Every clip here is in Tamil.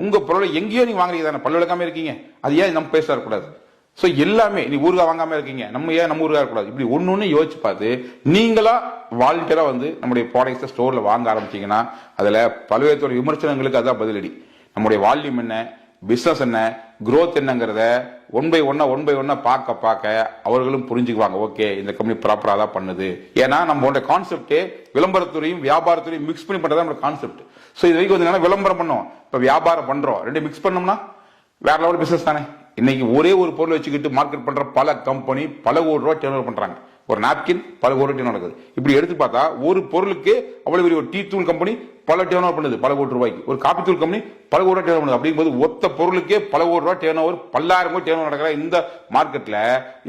உங்க பொருளை எங்கேயோ நீங்க வாங்குறீங்க தானே, பல்லு விளக்காம இருக்கீங்க, அது ஏன் நம்ம பேச கூடாது? சோ எல்லாமே நீ ஊருகா வாங்காம இருக்கீங்க, நம்ம ஏன் நம்ம ஊருகா இருக்கக்கூடாது? இப்படி ஒன்னு யோசிச்சு பார்த்து நீங்களா வாலண்டியரா நம்முடைய ப்ராடக்ட்ஸ் ஸ்டோர்ல வாங்க ஆரம்பிச்சீங்கன்னா அதுல பல்வேறு விமர்சனங்களுக்கு அதான் பதிலடி. நம்முடைய வால்யூம் என்ன, பிசினஸ் என்ன, குரோத் என்னங்கிறத ஒன் பை ஒன்னா பார்க்க அவர்களும் புரிஞ்சுக்குவாங்க. ஓகே, இந்த கம்பெனி ப்ராப்பரா தான் பண்ணுது. ஏன்னா நம்ம கான்செப்ட் விளம்பரத்துறையும் வியாபாரத்துறையும் மிக்ஸ் பண்ணி பண்றதா நம்ம கான்செப்ட். சோ இது வரைக்கும் விளம்பரம் பண்ணோம், இப்ப வியாபாரம் பண்றோம், ரெண்டு மிக்ஸ் பண்ணோம்னா வேற லெவல் பிசினஸ் தானே. இன்னைக்கு ஒரே ஒரு பொருள் வச்சுக்கிட்டு மார்க்கெட் பண்ற பல கம்பெனி பல கோடி ரூபாய் டர்ன் ஓவர் பண்றாங்க. ஒரு நாப்கின் பல கோடி டர்ன் நடக்குது. இப்படி எடுத்து பார்த்தா ஒரு பொருளுக்கு அவ்வளவு பெரிய ஒரு டீ தூள் கம்பெனி பல டர்ன் ஓவர் பண்ணுது பல கோடி ரூபாய்க்கு, ஒரு காப்பி தூள் கம்பெனி பல கோடி ரூபாய் டர்ன் பண்ணுது. அப்படிங்கும்போது ஒத்த பொருளுக்கே பல கோடி ரூபாய் டர்ன் ஓவர், பல்லாயிரம் கோடி டர்ன் ஓவர் நடக்கிற இந்த மார்க்கெட்ல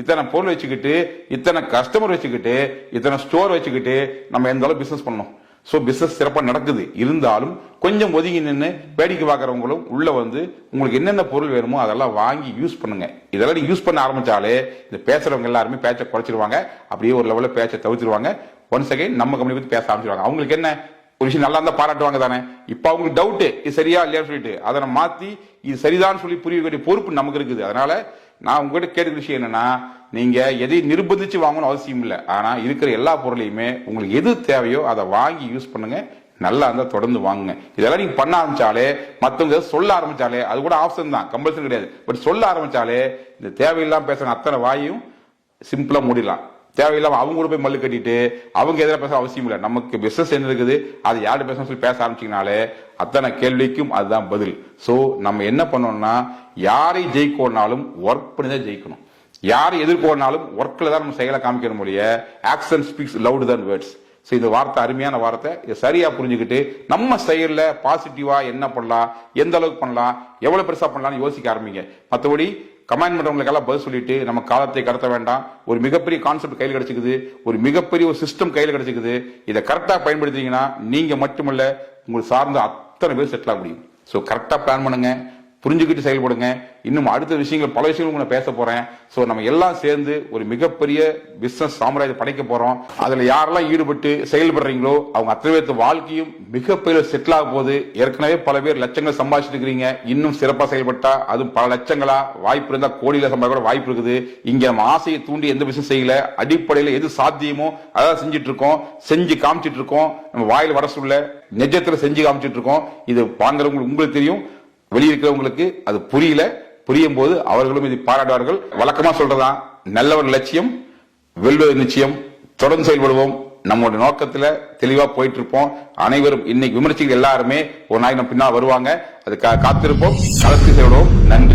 இத்தனை பொருள் வச்சுக்கிட்டு, இத்தனை கஸ்டமர் வச்சுக்கிட்டு, இத்தனை ஸ்டோர் வச்சுக்கிட்டு நம்ம எந்த அளவு பிசினஸ் பண்ணணும்? சோ பிசினஸ் சிறப்பா நடக்குது. இருந்தாலும் கொஞ்சம் ஒதுங்கி நின்று வேடிக்கை பார்க்கறவங்களும் உள்ள உங்களுக்கு என்னென்ன பொருள் வேணுமோ அதெல்லாம் வாங்கி யூஸ் பண்ணுங்க. இதெல்லாம் நீங்க யூஸ் பண்ண ஆரம்பிச்சாலே இந்த பேசுறவங்க எல்லாருமே பேச்சை குறைச்சிருவாங்க, அப்படியே ஒரு லெவலில் பேச்சை தவிர்த்துருவாங்க. ஒன்ஸ் அகைன் நம்ம கம்பெனி பத்தி பேச ஆரம்பிச்சிருவாங்க. அவங்களுக்கு என்ன ஒரு விஷயம் நல்லா இருந்தா பாராட்டுவாங்க தானே. இப்ப அவங்களுக்கு டவுட் இது சரியா இல்லையான்னு சொல்லிட்டு அதை மாத்தி இது சரிதான் சொல்லி புரிய வேண்டிய பொறுப்பு நமக்கு இருக்குது. அதனால நான் உங்ககிட்ட கேட்கிற விஷயம் என்னன்னா, நீங்க எதையும் நிர்பந்திச்சு வாங்கணும் அவசியம் இல்லை. ஆனா இருக்கிற எல்லா பொருளையுமே உங்களுக்கு எது தேவையோ அதை வாங்கி யூஸ் பண்ணுங்க. நல்லா இருந்தா தொடர்ந்து வாங்குங்க. இதெல்லாம் நீங்க பண்ண ஆரம்பிச்சாலே, மத்தவங்க சொல்ல ஆரம்பிச்சாலே, அது கூட ஆப்ஷன் தான், கம்பல்சரி கிடையாது. பட் சொல்ல ஆரம்பிச்சாலே இந்த தேவையில்லாம பேசுற அத்தனை வாயும் சிம்பிளா மூடிடலாம். தேவையில்லாம அவங்க கூட போய் மல்லு கட்டிட்டு அவங்க எதிராக பேச அவசியம் இல்லை. நமக்கு பிசினஸ் என்ன இருக்குது, அது யாரு பேசணும் சொல்லி பேச ஆரம்பிச்சீங்கனாலே அத்தனை கேள்விக்கும் அதுதான் பதில். சோ நம்ம என்ன பண்ணோம்னா, யாரை ஜெயிக்கணும்னாலும் ஒர்க் பண்ணி தான் ஜெயிக்கணும். யாரை எதிர்கொள்னாலும் ஒர்க்ல தான் நம்ம செயலை காமிக்கணும் முடிய ஆக்ஷன் ஸ்பீக்ஸ் லவுட் தன் வேர்ட்ஸ். சோ இந்த வார்த்தை அருமையான வார்த்தை. இதை சரியா புரிஞ்சுக்கிட்டு நம்ம செயல்ல பாசிட்டிவா என்ன பண்ணலாம், எந்த அளவுக்கு பண்ணலாம், எவ்வளவு பெருசா பண்ணலாம்னு யோசிக்க ஆரம்பிங்க. மற்றபடி கமெண்ட் பண்றவங்களுக்கெல்லாம் பதில் சொல்லிட்டு நம்ம காலத்தை கடத்த வேண்டாம். ஒரு மிகப்பெரிய கான்செப்ட் கையில் கிடைச்சிக்குது, ஒரு மிகப்பெரிய ஒரு சிஸ்டம் கையில் கிடைச்சிக்குது. இதை கரெக்டா பயன்படுத்திங்கன்னா நீங்க மட்டுமல்ல உங்களுக்கு சார்ந்த அத்தனை பேர் செட்டில் ஆக முடியும். சோ கரெக்டா பிளான் பண்ணுங்க, புரிஞ்சுக்கிட்டு செயல்படுங்க. இன்னும் அடுத்த விஷயங்கள் பல விஷயங்கள் நான் பேச போறேன். சோ நம்ம எல்லாம் சேர்ந்து ஒரு மிகப்பெரிய பிசினஸ் சாம்ராஜ்யம் படைக்க போறோம். அதுல யாரெல்லாம் ஈடுபட்டு செயல்படுறீங்களோ அவங்க அத்தனை பேர் வாழ்க்கையும் மிகப்பெரிய செட்டில் ஆக போகுது. ஏற்கனவே பல பேர் லட்சங்கள் சம்பாதிச்சுட்டு இருக்கிறீங்க. இன்னும் சிறப்பா செயல்பட்டா அதுவும் பல லட்சங்களா, வாய்ப்பு இருந்தா கோடியில சம்பாதிக்க வாய்ப்பு இருக்குது. இங்க நம்ம ஆசையை தூண்டி எந்த பிசினஸ் செய்யல, அடிப்படையில எது சாத்தியமோ அதான் செஞ்சுட்டு இருக்கோம், செஞ்சு காமிச்சிட்டு இருக்கோம். நம்ம வாயில் வர சொல்ல நிஜத்துல செஞ்சு காமிச்சிட்டு இருக்கோம். இது வாங்குறவங்களுக்கு உங்களுக்கு தெரியும், வெளியிருக்கிறவங்களுக்கு அது புரியல. புரியும் போது அவர்களும் இதை பாராட்டுவார்கள். வழக்கமா சொல்றதான், நல்லவர் லட்சியம் வெல்வது நிச்சயம். தொடர்ந்து செயல்படுவோம். நம்மளோட நோக்கத்துல தெளிவா போயிட்டு இருப்போம். அனைவரும் இன்னைக்கு விமர்சிகள் எல்லாருமே ஒரு நாளைக்கு நம்ம பின்னால் வருவாங்க. அதுக்காக காத்திருப்போம். களத்தில் செயல்படுவோம். நன்றி.